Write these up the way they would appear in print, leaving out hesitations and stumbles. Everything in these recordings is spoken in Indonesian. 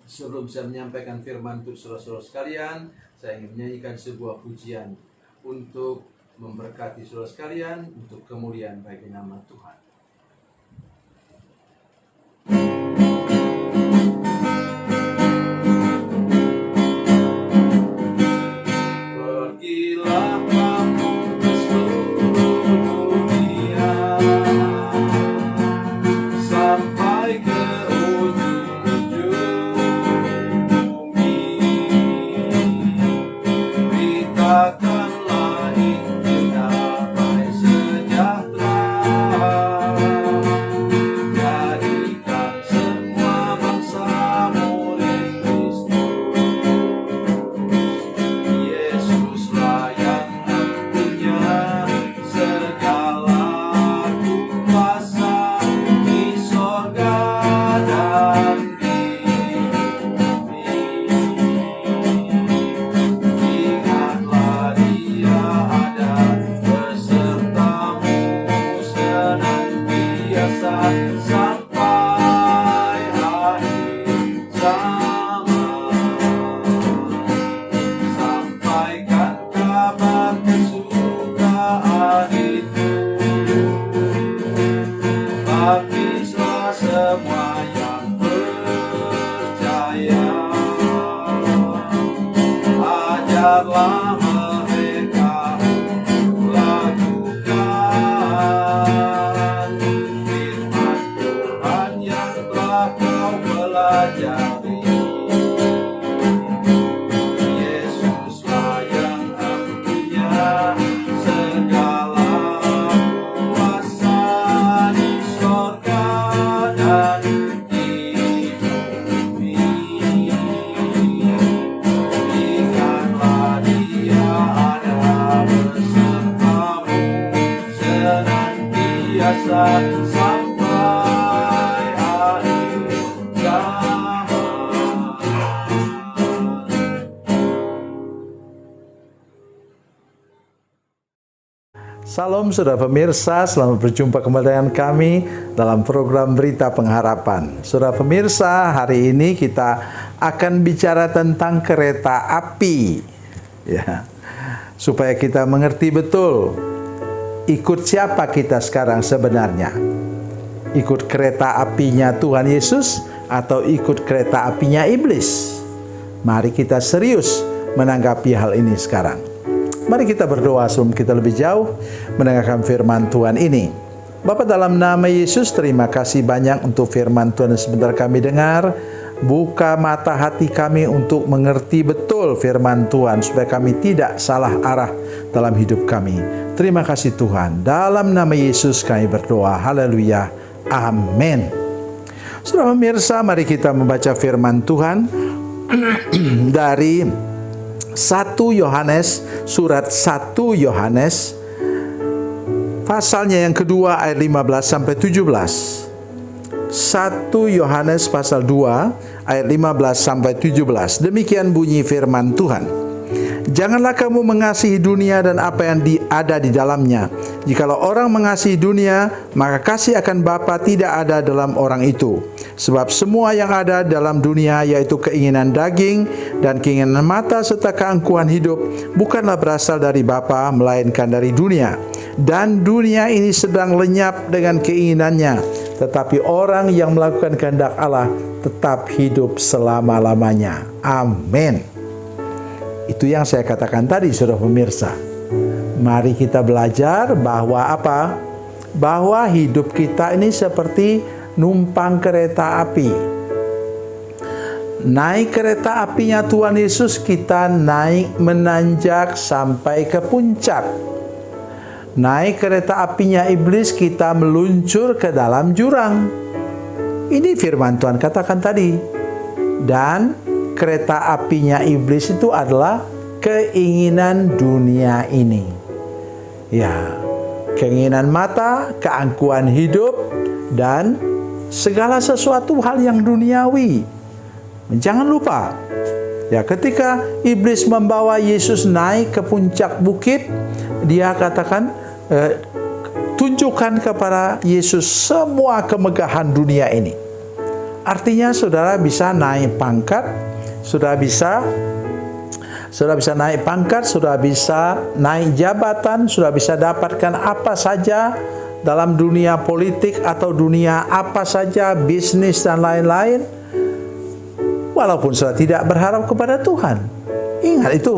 Sebelum saya menyampaikan firman untuk saudara-saudara sekalian, saya ingin menyanyikan sebuah pujian untuk memberkati saudara sekalian, untuk kemuliaan bagi nama Tuhan. Pergilah kamu ke seluruh dunia, sampai ke ujung bumi. Beritakanlah Injil damai sejahtera, jadikan semua bangsa murid Kristus. Yesuslah yang punya segala kuasa di sorga dan di bumi. Ingatlah Dia ada besertamu senantiasa sampai akhir zaman. Sampaikan kabar kesukaan itu, baptislah semua yang percaya. Ajarlah mereka untuk lakukan firman Tuhan yang telah kau pelajari. Yesuslah yang punya segala kuasa di sorga dan di bumi. Ingatlah Dia ada besertamu senantiasa sampai akhir zaman. Salam saudara pemirsa, selamat berjumpa kembali dengan kami dalam program Berita Pengharapan. Saudara pemirsa, hari ini kita akan bicara tentang kereta api. Ya, supaya kita mengerti betul, ikut siapa kita sekarang sebenarnya? Ikut kereta apinya Tuhan Yesus atau ikut kereta apinya iblis? Mari kita serius menanggapi hal ini sekarang. Mari kita berdoa sebelum kita lebih jauh mendengarkan firman Tuhan ini. Bapa, dalam nama Yesus, terima kasih banyak untuk firman Tuhan yang sebentar kami dengar. Buka mata hati kami untuk mengerti betul firman Tuhan, supaya kami tidak salah arah dalam hidup kami. Terima kasih Tuhan. Dalam nama Yesus kami berdoa. Haleluya. Amin. Saudara pemirsa, mari kita membaca firman Tuhan dari 1 Yohanes, surat 1 Yohanes pasalnya yang kedua ayat 15 sampai 17. 1 Yohanes pasal 2 ayat 15 sampai 17. Demikian bunyi firman Tuhan. Janganlah kamu mengasihi dunia dan apa yang ada di dalamnya. Jikalau orang mengasihi dunia, maka kasih akan Bapa tidak ada dalam orang itu. Sebab semua yang ada dalam dunia, yaitu keinginan daging dan keinginan mata serta keangkuhan hidup, bukanlah berasal dari Bapa, melainkan dari dunia. Dan dunia ini sedang lenyap dengan keinginannya. Tetapi orang yang melakukan kehendak Allah tetap hidup selama-lamanya. Amin. Itu yang saya katakan tadi, saudara pemirsa. Mari kita belajar bahwa apa? Bahwa hidup kita ini seperti numpang kereta api. Naik kereta apinya Tuhan Yesus, kita naik menanjak sampai ke puncak. Naik kereta apinya iblis, kita meluncur ke dalam jurang. Ini firman Tuhan katakan tadi. Dan kereta apinya iblis itu adalah keinginan dunia ini. Ya, keinginan mata, keangkuhan hidup, dan segala sesuatu hal yang duniawi. Jangan lupa, ya, ketika iblis membawa Yesus naik ke puncak bukit, dia katakan, tunjukkan kepada Yesus semua kemegahan dunia ini. Artinya saudara bisa naik pangkat, sudah bisa naik pangkat, sudah bisa naik jabatan, sudah bisa dapatkan apa saja dalam dunia politik atau dunia apa saja, bisnis dan lain-lain, walaupun sudah tidak berharap kepada Tuhan. Ingat itu.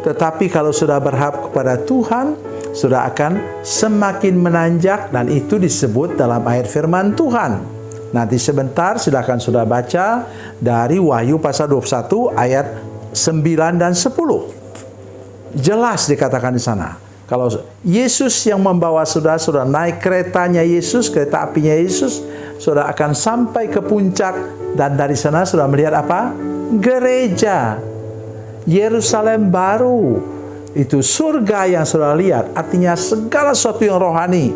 Tetapi kalau sudah berharap kepada Tuhan, sudah akan semakin menanjak, dan itu disebut dalam ayat firman Tuhan. Nanti sebentar silakan sudah baca dari Wahyu pasal 21 ayat 9 dan 10. Jelas dikatakan di sana. Kalau Yesus yang membawa saudara naik keretanya Yesus, kereta apinya Yesus, saudara akan sampai ke puncak, dan dari sana sudah melihat apa? Gereja. Yerusalem baru. Itu surga yang saudara lihat. Artinya segala sesuatu yang rohani.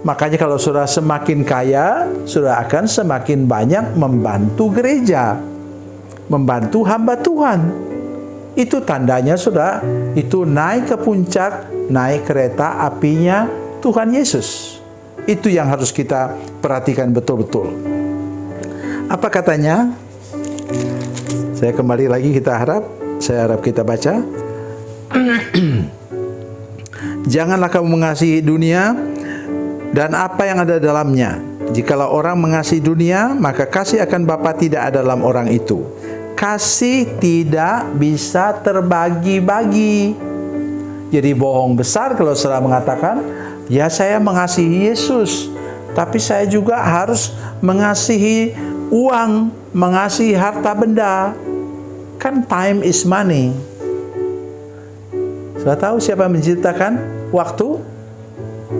Makanya kalau saudara semakin kaya, saudara akan semakin banyak membantu gereja, membantu hamba Tuhan. Itu tandanya saudara, itu naik ke puncak, naik kereta apinya Tuhan Yesus. Itu yang harus kita perhatikan betul-betul. Apa katanya? Saya kembali lagi, saya harap kita baca. Janganlah kamu mengasihi dunia dan apa yang ada dalamnya. Jikalau orang mengasihi dunia, maka kasih akan Bapa tidak ada dalam orang itu. Kasih tidak bisa terbagi-bagi. Jadi bohong besar kalau saudara mengatakan, ya saya mengasihi Yesus, tapi saya juga harus mengasihi uang, mengasihi harta benda. Kan time is money. Sudah tahu siapa yang menciptakan waktu?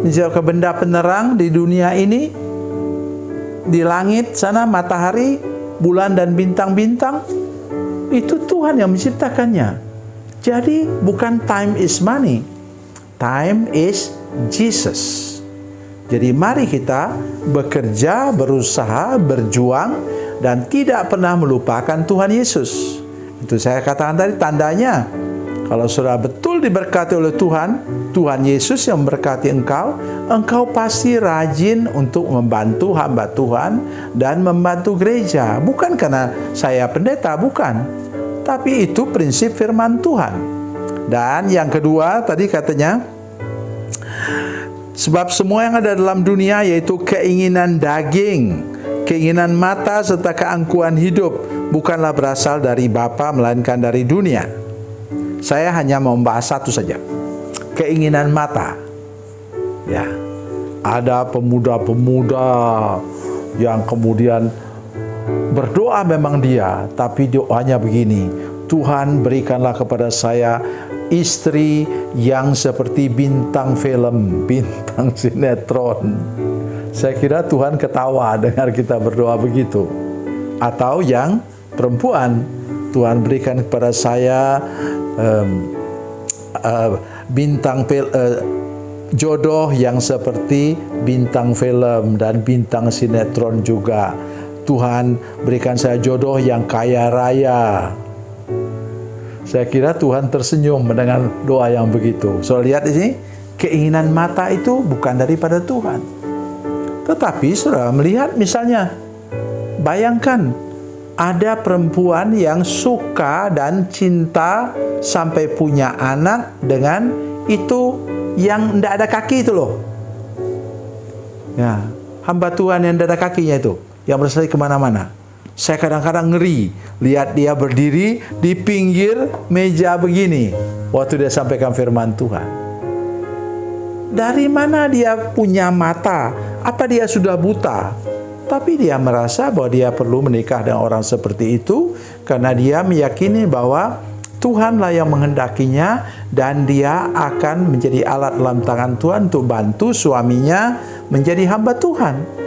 Menciptakan benda penerang di dunia ini, di langit sana, matahari, bulan dan bintang-bintang. Itu Tuhan yang menciptakannya. Jadi bukan time is money, time is Jesus. Jadi mari kita bekerja, berusaha, berjuang, dan tidak pernah melupakan Tuhan Yesus. Itu saya katakan tadi tandanya. Kalau saudara betul diberkati oleh Tuhan, Tuhan Yesus yang memberkati engkau, engkau pasti rajin untuk membantu hamba Tuhan dan membantu gereja. Bukan karena saya pendeta, bukan. Tapi itu prinsip firman Tuhan. Dan yang kedua tadi katanya, sebab semua yang ada dalam dunia, yaitu keinginan daging, keinginan mata, serta keangkuhan hidup, bukanlah berasal dari Bapa, melainkan dari dunia. Saya hanya mau membahas satu saja. Keinginan mata. Ya. Ada pemuda-pemuda yang kemudian berdoa memang dia, tapi doanya begini, Tuhan berikanlah kepada saya istri yang seperti bintang film, bintang sinetron. Saya kira Tuhan ketawa dengar kita berdoa begitu. Atau yang perempuan, Tuhan berikan kepada saya jodoh yang seperti bintang film dan bintang sinetron juga. Tuhan berikan saya jodoh yang kaya raya. Saya kira Tuhan tersenyum mendengar doa yang begitu. So lihat di sini, keinginan mata itu bukan daripada Tuhan. Tetapi saudara melihat misalnya, bayangkan ada perempuan yang suka dan cinta sampai punya anak dengan itu yang tidak ada kaki itu loh. Ya, hamba Tuhan yang tidak ada kakinya itu, yang berlari kemana-mana. Saya kadang-kadang ngeri lihat dia berdiri di pinggir meja begini waktu dia sampaikan firman Tuhan. Dari mana dia punya mata? Apa dia sudah buta? Tapi dia merasa bahwa dia perlu menikah dengan orang seperti itu karena dia meyakini bahwa Tuhanlah yang menghendakinya dan dia akan menjadi alat dalam tangan Tuhan untuk bantu suaminya menjadi hamba Tuhan.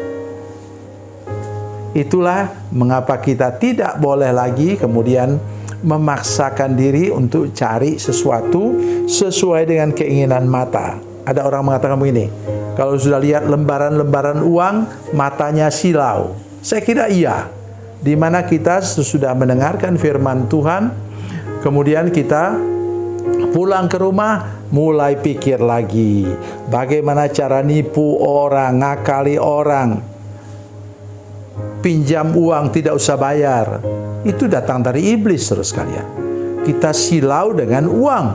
Itulah mengapa kita tidak boleh lagi kemudian memaksakan diri untuk cari sesuatu sesuai dengan keinginan mata. Ada orang mengatakan begini, kalau sudah lihat lembaran-lembaran uang, matanya silau. Saya kira iya. Di mana kita sudah mendengarkan firman Tuhan, kemudian kita pulang ke rumah, mulai pikir lagi. Bagaimana cara nipu orang, ngakali orang. pinjam uang tidak usah bayar. Itu datang dari iblis, saudara sekalian. Kita silau dengan uang,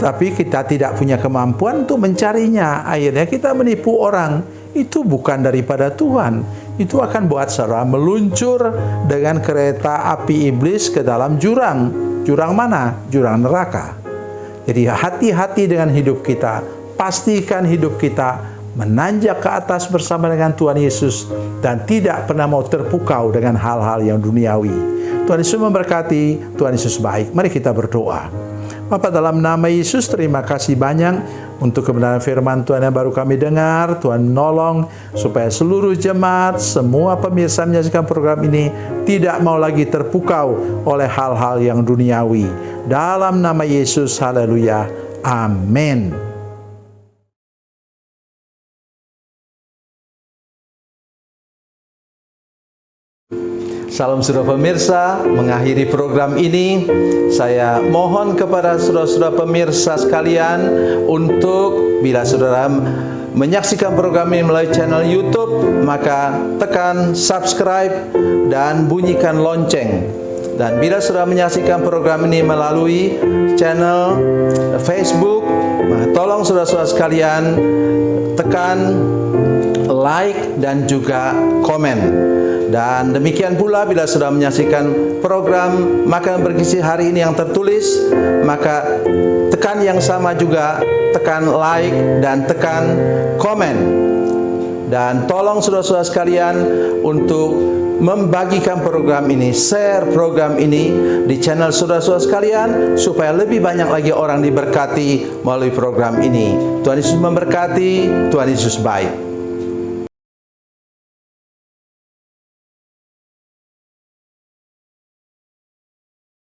tapi kita tidak punya kemampuan untuk mencarinya. Akhirnya kita menipu orang. Itu bukan daripada Tuhan. Itu akan buat saudara meluncur dengan kereta api iblis ke dalam jurang. Jurang mana? Jurang neraka. Jadi hati-hati dengan hidup kita. Pastikan hidup kita menanjak ke atas bersama dengan Tuhan Yesus dan tidak pernah mau terpukau dengan hal-hal yang duniawi. Tuhan Yesus memberkati, Tuhan Yesus baik. Mari kita berdoa. Bapa, dalam nama Yesus, terima kasih banyak untuk kebenaran firman Tuhan yang baru kami dengar. Tuhan menolong supaya seluruh jemaat, semua pemirsa menyaksikan program ini tidak mau lagi terpukau oleh hal-hal yang duniawi. Dalam nama Yesus, haleluya, amin. Salam saudara pemirsa, mengakhiri program ini saya mohon kepada saudara-saudara pemirsa sekalian untuk bila saudara menyaksikan program ini melalui channel YouTube, maka tekan subscribe dan bunyikan lonceng. Dan bila saudara menyaksikan program ini melalui channel Facebook, maka tolong saudara-saudara sekalian tekan like dan juga komen. Dan demikian pula bila sudah menyaksikan program Makanan Bergizi hari ini yang tertulis, maka tekan yang sama juga, tekan like dan tekan komen. Dan tolong saudara-saudara sekalian untuk membagikan program ini, share program ini di channel saudara-saudara sekalian supaya lebih banyak lagi orang diberkati melalui program ini. Tuhan Yesus memberkati, Tuhan Yesus baik.